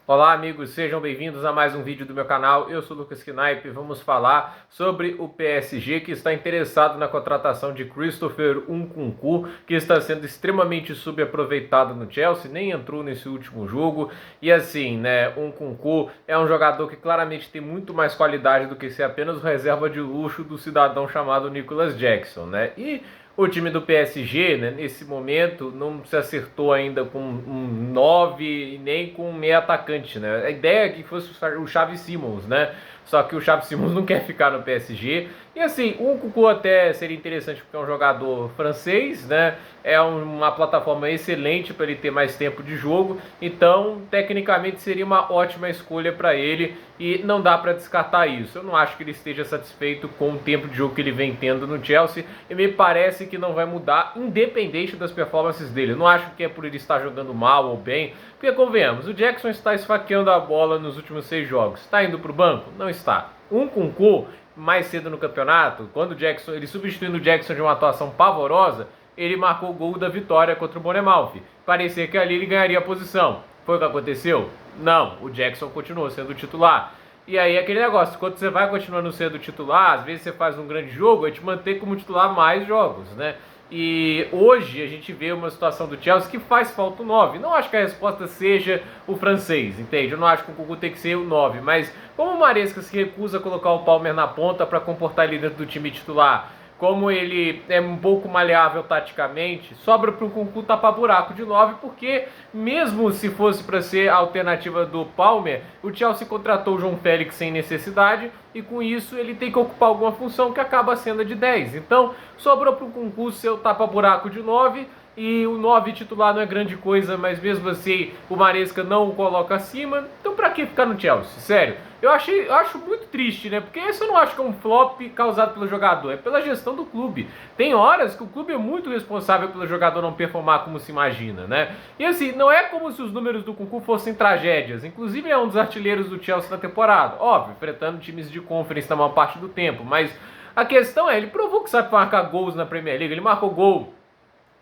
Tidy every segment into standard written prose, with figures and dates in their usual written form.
Olá amigos, sejam bem-vindos a mais um vídeo do meu canal. Eu sou o Lucas Knipe e vamos falar sobre o PSG que está interessado na contratação de Christopher Nkunku, que está sendo extremamente subaproveitado no Chelsea, nem entrou nesse último jogo. E assim, né, o Nkunku é um jogador que claramente tem muito mais qualidade do que ser apenas reserva de luxo do cidadão chamado Nicolas Jackson, né? E o time do PSG, né, nesse momento, não se acertou ainda com um 9 e nem com um meio atacante, né? A ideia é que fosse o Xavi Simons, né? Só que o Xavi Simons não quer ficar no PSG. E assim, o Nkunku até seria interessante porque é um jogador francês, né? É uma plataforma excelente para ele ter mais tempo de jogo. Então, tecnicamente, seria uma ótima escolha para ele e não dá para descartar isso. Eu não acho que ele esteja satisfeito com o tempo de jogo que ele vem tendo no Chelsea e me parece que não vai mudar, independente das performances dele. Eu não acho que é por ele estar jogando mal ou bem, porque convenhamos, o Jackson está esfaqueando a bola nos últimos 6 jogos. Está indo para o banco? Não está. Um Nkunku mais cedo no campeonato, quando o Jackson, ele substituindo o Jackson de uma atuação pavorosa, ele marcou o gol da vitória contra o Bournemouth. Parecia que ali ele ganharia a posição. Foi o que aconteceu? Não, o Jackson continuou sendo titular. E aí aquele negócio, quando você vai continuando sendo titular, às vezes você faz um grande jogo, é te manter como titular mais jogos, né? E hoje a gente vê uma situação do Chelsea que faz falta o 9. Não acho que a resposta seja o francês, entende? Eu não acho que o Nkunku tem que ser o 9, mas como o Maresca se recusa a colocar o Palmer na ponta para comportar ele dentro do time titular, como ele é um pouco maleável taticamente, sobra para o Nkunku tapar buraco de 9, porque mesmo se fosse para ser a alternativa do Palmer, o Chelsea contratou o João Félix sem necessidade e com isso ele tem que ocupar alguma função que acaba sendo a de 10. Então sobrou para o Nkunku ser o tapa-buraco de 9 e o 9 titular não é grande coisa, mas mesmo assim o Maresca não o coloca acima. Então pra que ficar no Chelsea? Sério, eu acho muito triste, né? Porque esse eu não acho que é um flop causado pelo jogador, é pela gestão do clube. Tem horas que o clube é muito responsável pelo jogador não performar como se imagina, né? E assim, não é como se os números do Nkunku fossem tragédias. Inclusive ele é um dos artilheiros do Chelsea na temporada. Óbvio, enfrentando times de conference na maior parte do tempo, mas a questão é, ele provou que sabe marcar gols na Premier League, ele marcou gol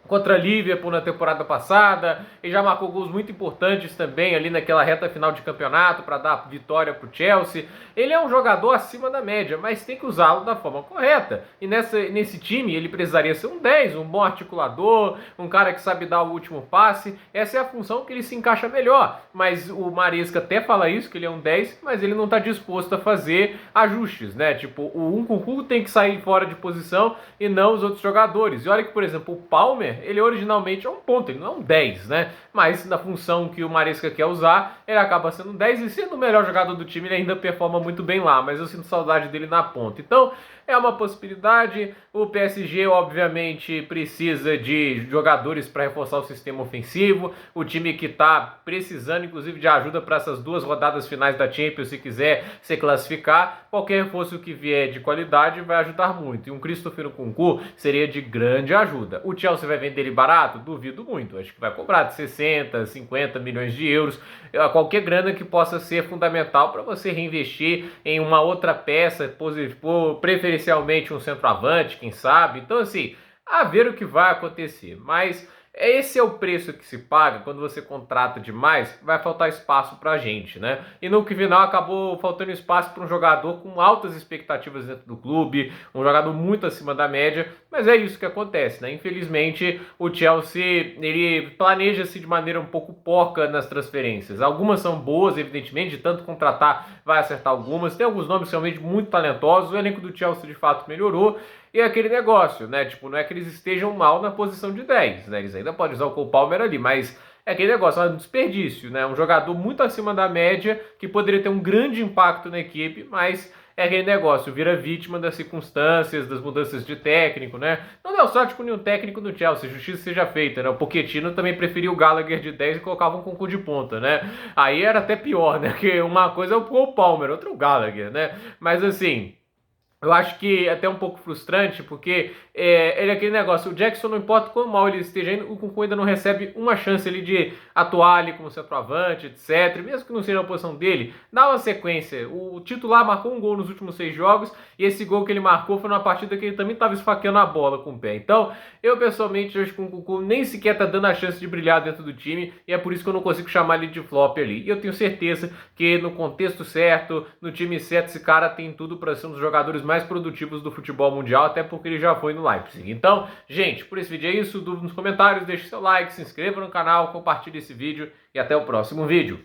contra Liverpool na temporada passada, e já marcou gols muito importantes também ali naquela reta final de campeonato para dar vitória para o Chelsea. Ele é um jogador acima da média, mas tem que usá-lo da forma correta. E nesse time ele precisaria ser um 10, um bom articulador, um cara que sabe dar o último passe. Essa é a função que ele se encaixa melhor. Mas o Maresca até fala isso, que ele é um 10, mas ele não está disposto a fazer ajustes, né? Tipo, o Nkunku tem que sair fora de posição e não os outros jogadores. E olha que, por exemplo, o Palmer, ele originalmente é um ponto, ele não é um 10, né? Mas na função que o Maresca quer usar, ele acaba sendo um 10 e sendo o melhor jogador do time, ele ainda performa muito bem lá, mas eu sinto saudade dele na ponta. Então, é uma possibilidade. O PSG, obviamente, precisa de jogadores para reforçar o sistema ofensivo. O time que está precisando, inclusive, de ajuda para essas 2 rodadas finais da Champions, se quiser se classificar. Qualquer reforço que vier de qualidade vai ajudar muito. E um Christopher Nkunku seria de grande ajuda. O Chelsea vai vender ele barato? Duvido muito. Acho que vai cobrar de 60, 50 milhões de euros. Qualquer grana que possa ser fundamental para você reinvestir em uma outra peça, preferencialmente um centroavante, quem sabe. Então, assim, a ver o que vai acontecer. Mas esse é o preço que se paga quando você contrata demais, vai faltar espaço pra gente, né? E no final acabou faltando espaço para um jogador com altas expectativas dentro do clube, um jogador muito acima da média, mas é isso que acontece, né? Infelizmente, o Chelsea, ele planeja-se de maneira um pouco porca nas transferências. Algumas são boas, evidentemente, de tanto contratar vai acertar algumas, tem alguns nomes realmente muito talentosos, o elenco do Chelsea de fato melhorou, e é aquele negócio, né? Tipo, não é que eles estejam mal na posição de 10, né? Eles ainda podem usar o Cole Palmer ali, mas é aquele negócio, é um desperdício, né? Um jogador muito acima da média, que poderia ter um grande impacto na equipe, mas é aquele negócio, vira vítima das circunstâncias, das mudanças de técnico, né? Não deu sorte com nenhum técnico do Chelsea, justiça seja feita, né? O Pochettino também preferiu o Gallagher de 10 e colocava um Nkunku de ponta, né? Aí era até pior, né? Que uma coisa é o Cole Palmer, outra é o Gallagher, né? Mas assim, Eu acho que é até um pouco frustrante, porque ele é aquele negócio, o Jackson, não importa quão mal ele esteja indo, o Nkunku ainda não recebe uma chance ali de atuar ali como centroavante, etc. Mesmo que não seja a posição dele, dá uma sequência. O titular marcou um gol nos últimos 6 jogos, e esse gol que ele marcou foi numa partida que ele também estava esfaqueando a bola com o pé. Então, eu pessoalmente acho que o Nkunku nem sequer está dando a chance de brilhar dentro do time, e é por isso que eu não consigo chamar ele de flop ali. E eu tenho certeza que no contexto certo, no time certo, esse cara tem tudo para ser um dos jogadores mais produtivos do futebol mundial, até porque ele já foi no Leipzig. Então, gente, por esse vídeo é isso. Dúvida nos comentários, deixe seu like, se inscreva no canal, compartilhe esse vídeo e até o próximo vídeo.